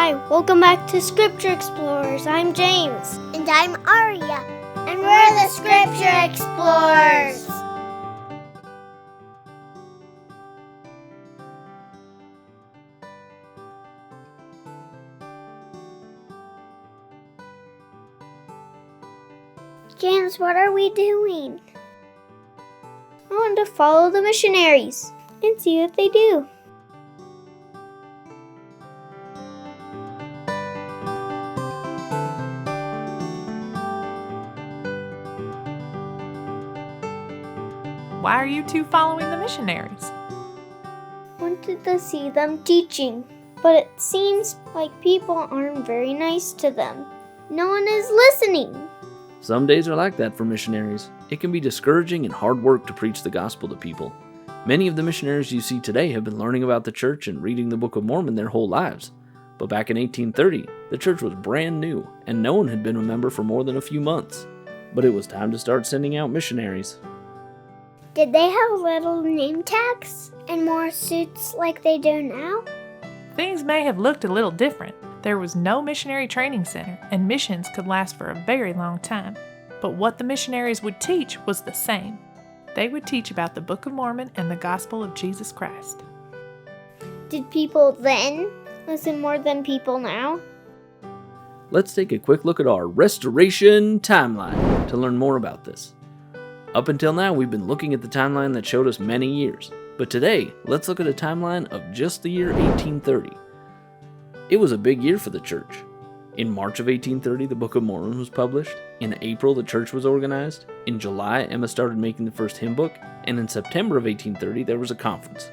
Hi, welcome back to Scripture Explorers. I'm James. And I'm Aria. And we're the Scripture Explorers. James, what are we doing? I want to follow the missionaries and see what they do. Why are you two following the missionaries? I wanted to see them teaching, but it seems like people aren't very nice to them. No one is listening. Some days are like that for missionaries. It can be discouraging and hard work to preach the gospel to people. Many of the missionaries you see today have been learning about the church and reading the Book of Mormon their whole lives. But back in 1830, the church was brand new, and no one had been a member for more than a few months. But it was time to start sending out missionaries. Did they have little name tags and more suits like they do now? Things may have looked a little different. There was no missionary training center, and missions could last for a very long time. But what the missionaries would teach was the same. They would teach about the Book of Mormon and the gospel of Jesus Christ. Did people then listen more than people now? Let's take a quick look at our restoration timeline to learn more about this. Up until now, we've been looking at the timeline that showed us many years, but today, let's look at a timeline of just the year 1830. It was a big year for the church. In March of 1830, the Book of Mormon was published. In April, the church was organized. In July, Emma started making the first hymn book, and in September of 1830, there was a conference.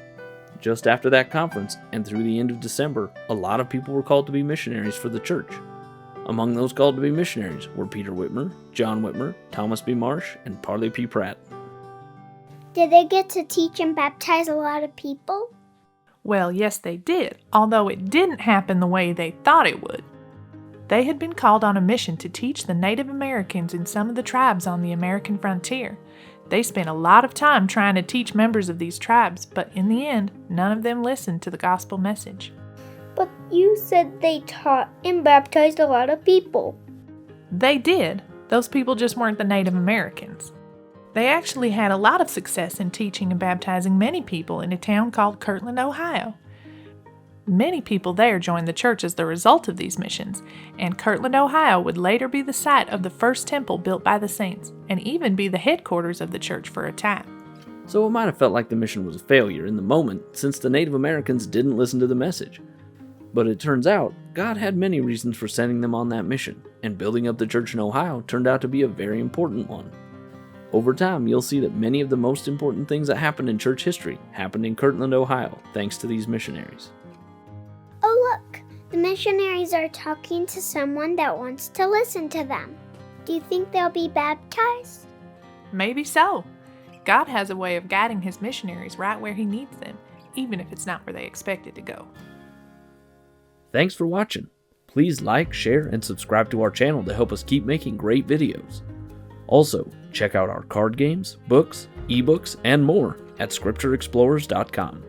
Just after that conference, and through the end of December, a lot of people were called to be missionaries for the church. Among those called to be missionaries were Peter Whitmer, John Whitmer, Thomas B. Marsh, and Parley P. Pratt. Did they get to teach and baptize a lot of people? Well, yes, they did, although it didn't happen the way they thought it would. They had been called on a mission to teach the Native Americans in some of the tribes on the American frontier. They spent a lot of time trying to teach members of these tribes, but in the end, none of them listened to the gospel message. But you said they taught and baptized a lot of people. They did. Those people just weren't the Native Americans. They actually had a lot of success in teaching and baptizing many people in a town called Kirtland, Ohio. Many people there joined the church as the result of these missions, and Kirtland, Ohio would later be the site of the first temple built by the saints, and even be the headquarters of the church for a time. So it might have felt like the mission was a failure in the moment, since the Native Americans didn't listen to the message. But it turns out, God had many reasons for sending them on that mission, and building up the church in Ohio turned out to be a very important one. Over time, you'll see that many of the most important things that happened in church history happened in Kirtland, Ohio, thanks to these missionaries. Oh, look! The missionaries are talking to someone that wants to listen to them. Do you think they'll be baptized? Maybe so. God has a way of guiding His missionaries right where He needs them, even if it's not where they expected to go. Thanks for watching. Please like, share, and subscribe to our channel to help us keep making great videos. Also, check out our card games, books, ebooks, and more at scriptureexplorers.com.